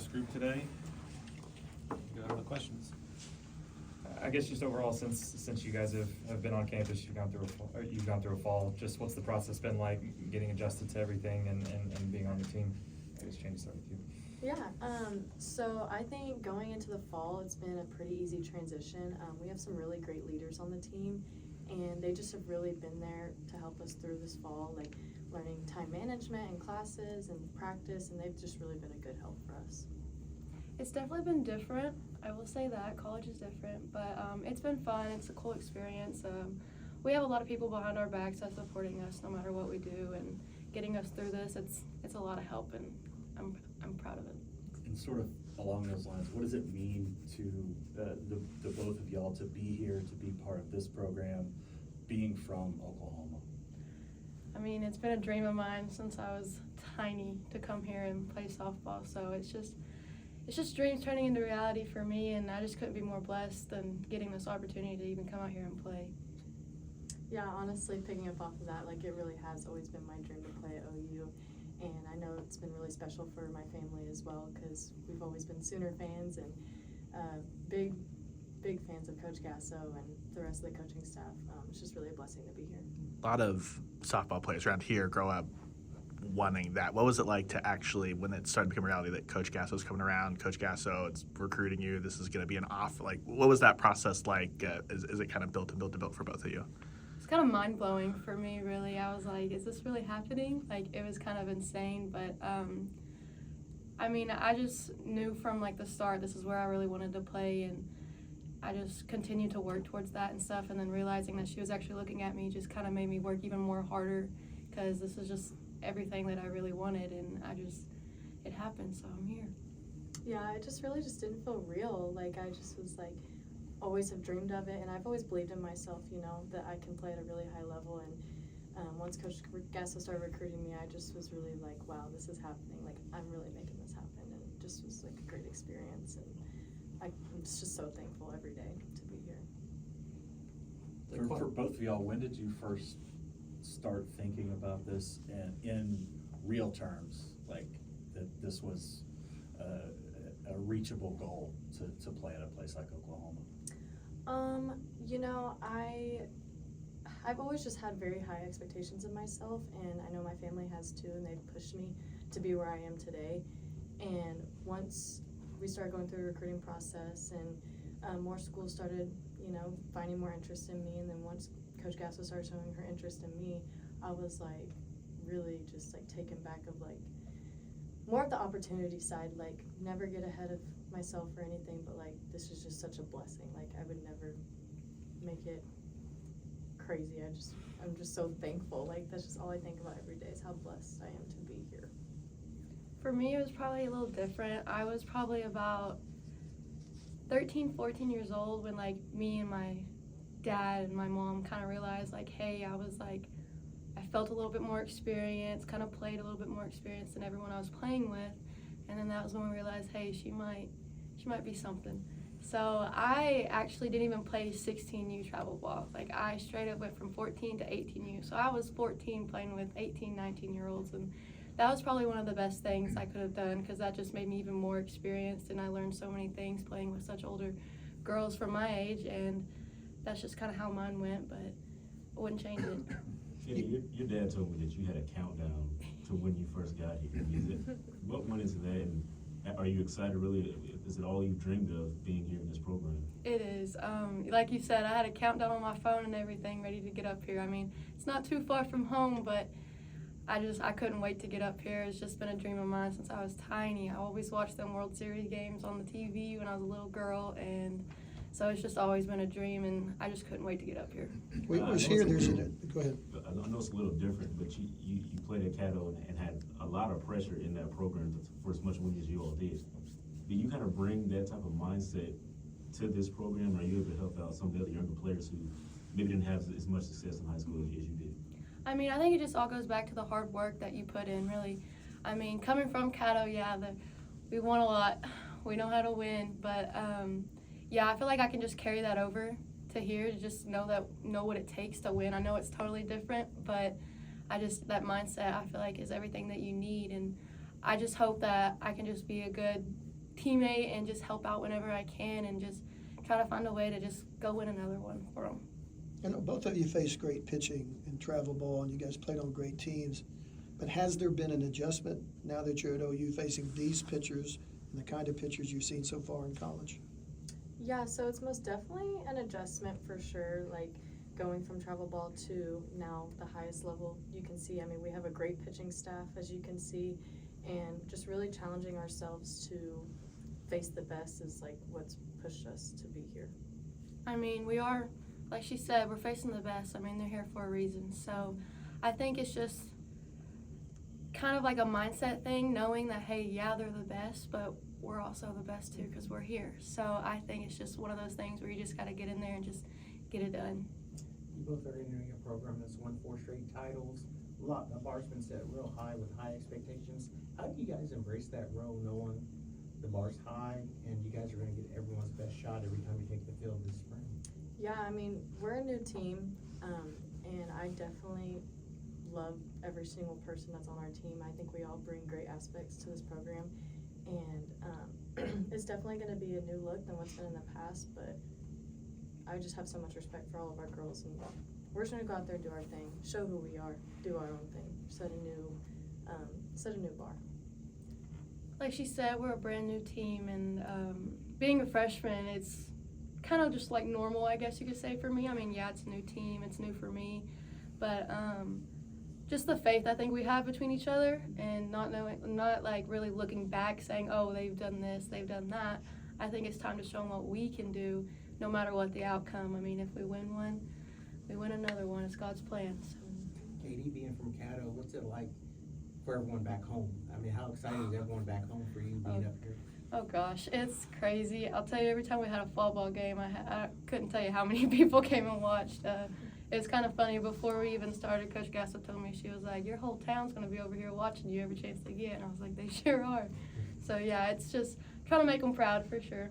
Group today. Go to the questions. I guess just overall, since you guys have been on campus, you've gone through a fall. Just what's the process been like, getting adjusted to everything and being on the team? I guess Chaney, start with you. Yeah, so I think going into the fall, it's been a pretty easy transition. We have some really great leaders on the team, and they just have really been there to help us through this fall, like learning time management and classes and practice, and they've just really been a good help for us. It's definitely been different. I will say that college is different, but it's been fun. It's a cool experience. We have a lot of people behind our backs that's supporting us no matter what we do, and getting us through this. It's a lot of help, and I'm proud of it. And sort of along those lines, what does it mean to the both of y'all to be here, to be part of this program, being from Oklahoma? I mean, it's been a dream of mine since I was tiny to come here and play softball. So it's just dreams turning into reality for me, and I just couldn't be more blessed than getting this opportunity to even come out here and play. Yeah, honestly, picking up off of that, like it really has always been my dream to play at OU. And I know it's been really special for my family as well, because we've always been Sooner fans and big fans of Coach Gasso and the rest of the coaching staff. It's just really a blessing to be here. A lot of softball players around here grow up wanting that. What was it like to actually, when it started to become reality that Coach Gasso was coming around, Coach Gasso, it's recruiting you, this is going to be an off, like, what was that process like? Is it kind of built for both of you? It's kind of mind-blowing for me, really. I was like, is this really happening? Like, it was kind of insane, but I mean, I just knew from like the start this is where I really wanted to play, and I just continued to work towards that and stuff, and then realizing that she was actually looking at me just kind of made me work even more harder, because this is just everything that I really wanted, and it happened, so I'm here. Yeah, it just really just didn't feel real. Like I just was like, always have dreamed of it, and I've always believed in myself, you know, that I can play at a really high level. And once Coach Gasso started recruiting me, I just was really like, wow, this is happening. Like, I'm really making this happen, and it just was like a great experience, and I'm just so thankful every day to be here. For both of y'all, when did you first start thinking about this and in real terms, like that this was a reachable goal to play at a place like Oklahoma? You know, I've always just had very high expectations of myself, and I know my family has too, and they've pushed me to be where I am today. And once we started going through the recruiting process, and more schools started, you know, finding more interest in me, and then once Coach Gasso started showing her interest in me, I was like really just like taken back of like more of the opportunity side, like never get ahead of myself or anything, but like this is just such a blessing. Like I would never make it crazy. I'm just so thankful. Like that's just all I think about every day is how blessed I am to be here. For me, it was probably a little different. I was probably about 13, 14 years old when like me and my dad and my mom kind of realized like, hey, I felt a little bit more experience, kind of played a little bit more experience than everyone I was playing with, and then that was when we realized, hey, she might be something. So I actually didn't even play 16U travel ball. Like I straight up went from 14 to 18U. So I was 14 playing with 18, 19-year-olds, and that was probably one of the best things I could have done, because that just made me even more experienced, and I learned so many things playing with such older girls from my age, and that's just kind of how mine went, but I wouldn't change it. Chaney, your dad told me that you had a countdown to when you first got here. What went into that, and are you excited really? Is it all you dreamed of being here in this program? It is. Like you said, I had a countdown on my phone and everything ready to get up here. I mean, it's not too far from home, but I couldn't wait to get up here. It's just been a dream of mine since I was tiny. I always watched them World Series games on the TV when I was a little girl, and so it's just always been a dream, and I just couldn't wait to get up here. We was here, there's go ahead. I know it's a little different, but you played at Caddo and had a lot of pressure in that program for as much winning as you all did. Do you kind of bring that type of mindset to this program, or are you able to help out some of the other younger players who maybe didn't have as much success in high school as you did? I mean, I think it just all goes back to the hard work that you put in, really. I mean, coming from Caddo, yeah, we won a lot. We know how to win, but yeah, I feel like I can just carry that over to here to just know what it takes to win. I know it's totally different, but that mindset I feel like is everything that you need, and I just hope that I can just be a good teammate and just help out whenever I can and just try to find a way to just go win another one for them. I know both of you faced great pitching in travel ball, and you guys played on great teams. But has there been an adjustment now that you're at OU facing these pitchers and the kind of pitchers you've seen so far in college? Yeah, so it's most definitely an adjustment for sure, like going from travel ball to now the highest level you can see. I mean, we have a great pitching staff, as you can see, and just really challenging ourselves to face the best is like what's pushed us to be here. I mean, we are, like she said, we're facing the best. I mean, they're here for a reason. So I think it's just kind of like a mindset thing, knowing that, hey, yeah, they're the best, but we're also the best too because we're here. So I think it's just one of those things where you just got to get in there and just get it done. You both are entering a program that's won 4 straight titles. The bar's been set real high with high expectations. How do you guys embrace that role, knowing the bar's high and you guys are going to get everyone's best shot every time you take the field this spring? Yeah, I mean, we're a new team, and I definitely love every single person that's on our team. I think we all bring great aspects to this program, and it's definitely going to be a new look than what's been in the past, but I just have so much respect for all of our girls, and we're just going to go out there and do our thing, show who we are, do our own thing, set a new bar. Like she said, we're a brand new team, and being a freshman, it's kind of just like normal, I guess you could say, for me. I mean, yeah, it's a new team, it's new for me, but just the faith I think we have between each other, and not like really looking back saying, oh, they've done this, they've done that. I think it's time to show them what we can do, no matter what the outcome. I mean, if we win one, we win another one. It's God's plan. So. Kadey, being from Caddo, what's it like for everyone back home? I mean, how excited is everyone back home for you being up here? Oh gosh, it's crazy. I'll tell you, every time we had a fall ball game, I couldn't tell you how many people came and watched. It's kind of funny, before we even started, Coach Gasso told me, she was like, your whole town's going to be over here watching you every chance they get. And I was like, they sure are. So yeah, it's just trying to make them proud for sure.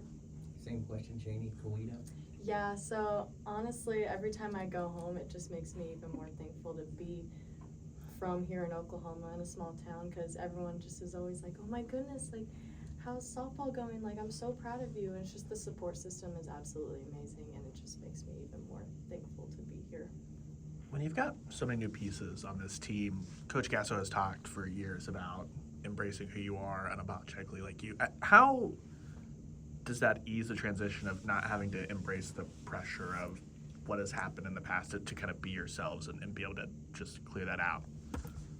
Same question, Chaney, Kawita. Yeah, so honestly, every time I go home, it just makes me even more thankful to be from here in Oklahoma, in a small town, because everyone just is always like, oh my goodness, like, how's softball going? Like, I'm so proud of you. And it's just the support system is absolutely amazing, and it just makes me even more thankful to be here. When you've got so many new pieces on this team, Coach Gasso has talked for years about embracing who you are unapologetically like you. How does that ease the transition of not having to embrace the pressure of what has happened in the past to kind of be yourselves and be able to just clear that out?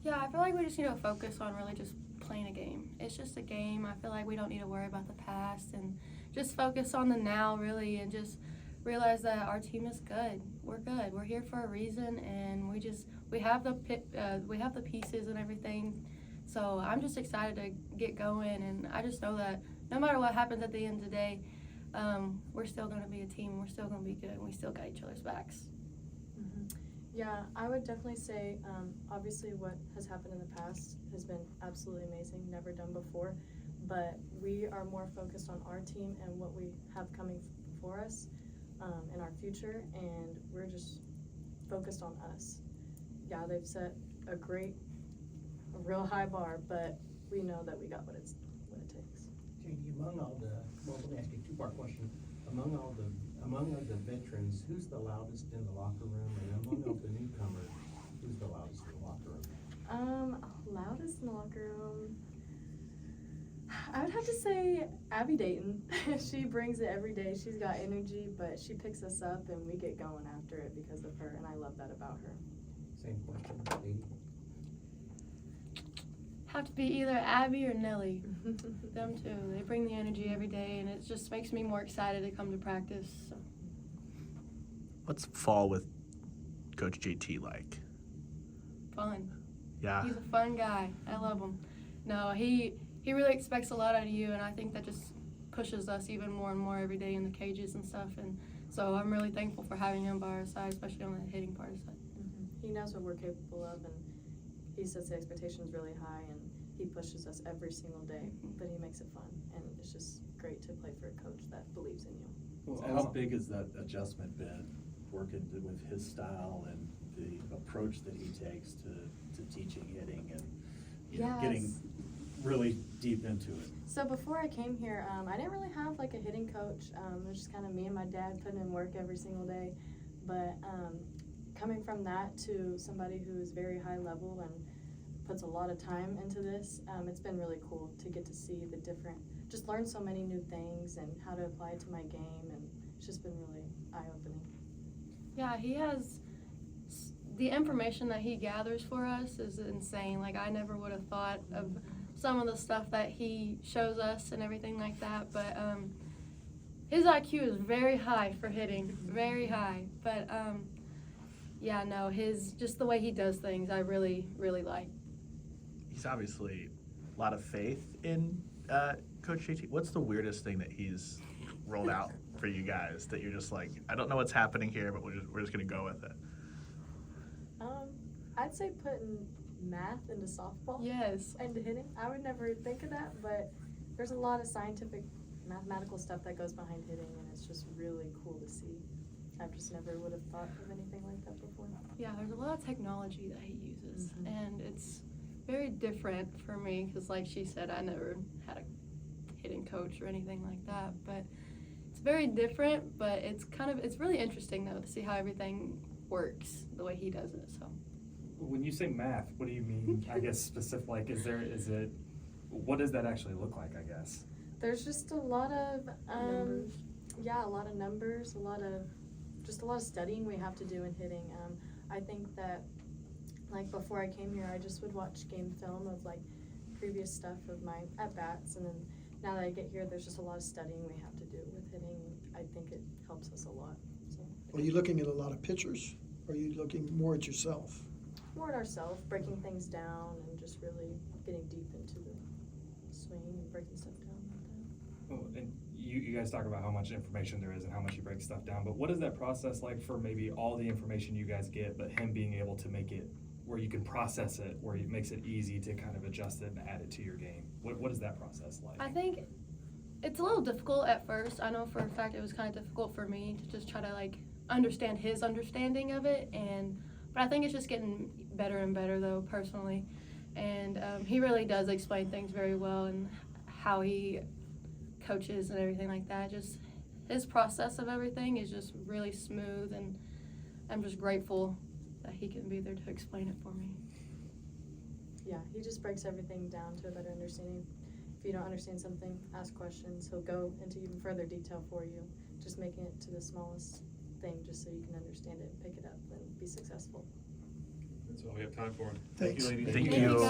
Yeah, I feel like we just need to focus on really just playing a game. It's just a game. I feel like we don't need to worry about the past and just focus on the now, really, and just realize that our team is good. We're good. We're here for a reason, and we have the pieces and everything. So I'm just excited to get going, and I just know that no matter what happens at the end of the day, we're still going to be a team. We're still going to be good, and we still got each other's backs. Mm-hmm. Yeah, I would definitely say, obviously what has happened in the past has been absolutely amazing, never done before, but we are more focused on our team and what we have coming for us in our future, and we're just focused on us. Yeah, they've set a real high bar, but we know that we got what it takes. Chaney, among all the, well, let me ask you a 2-part question. Among all the veterans, who's the loudest in the locker room? And among all the newcomers, who's the loudest in the locker room? Loudest in the locker room, I would have to say Abby Dayton. She brings it every day. She's got energy, but she picks us up and we get going after it because of her, and I love that about her. Same question, Kadey. Have to be either Abby or Nellie. Them two. They bring the energy every day, and it just makes me more excited to come to practice. So. What's fall with Coach JT like? Fun. Yeah. He's a fun guy. I love him. No, he really expects a lot out of you, and I think that just pushes us even more and more every day in the cages and stuff. And so I'm really thankful for having him by our side, especially on the hitting part of the side. Mm-hmm. He knows what we're capable of, and he sets the expectations really high, and he pushes us every single day, but he makes it fun, and it's just great to play for a coach that believes in you. Well, how big has that adjustment been, working with his style and the approach that he takes to teaching hitting and getting really deep into it? So before I came here, I didn't really have like a hitting coach. It was just kind of me and my dad putting in work every single day. But coming from that to somebody who is very high level and puts a lot of time into this, it's been really cool to get to see the different, just learn so many new things and how to apply it to my game, and it's just been really eye-opening. Yeah, he has, the information that he gathers for us is insane. Like, I never would have thought of some of the stuff that he shows us and everything like that, but his IQ is very high for hitting, very high. But yeah, no, just the way he does things, I really, really like. He's obviously a lot of faith in Coach JT. What's the weirdest thing that he's rolled out for you guys that you're just like, I don't know what's happening here, but we're just gonna go with it? I'd say putting math into softball. Yes. And hitting. I would never think of that, but there's a lot of scientific, mathematical stuff that goes behind hitting, and it's just really cool to see. I've just never would have thought of anything like that before. Yeah, there's a lot of technology that he uses, Mhm. and it's very different for me because, like she said, I never had a hitting coach or anything like that. But it's very different, but it's really interesting though to see how everything works the way he does it. So. When you say math, what do you mean? I guess specific, like, what does that actually look like, I guess? There's just a lot of Numbers. Yeah, a lot of numbers, a lot of studying we have to do in hitting. I think that, like, before I came here, I just would watch game film of like previous stuff of my at bats, and then now that I get here, there's just a lot of studying we have to do with hitting. I think it helps us a lot. So Are you looking at a lot of pictures? Or are you looking more at yourself? more at ourselves, breaking things down, and just really getting deep into the swing and breaking stuff down like that. Oh, and you guys talk about how much information there is and how much you break stuff down, but what is that process like for maybe all the information you guys get, but him being able to make it where you can process it, where it makes it easy to kind of adjust it and add it to your game? What is that process like? I think it's a little difficult at first. I know for a fact it was kind of difficult for me to just try to like understand his understanding of it, but I think it's just getting better and better though, personally. And he really does explain things very well and how he coaches and everything like that. Just his process of everything is just really smooth, and I'm just grateful that he can be there to explain it for me. Yeah, he just breaks everything down to a better understanding. If you don't understand something, ask questions. He'll go into even further detail for you, just making it to the smallest thing just so you can understand it, pick it up, and be successful. That's all we have time for. Thanks. Thank you, ladies. Thank Thank you, you. guys.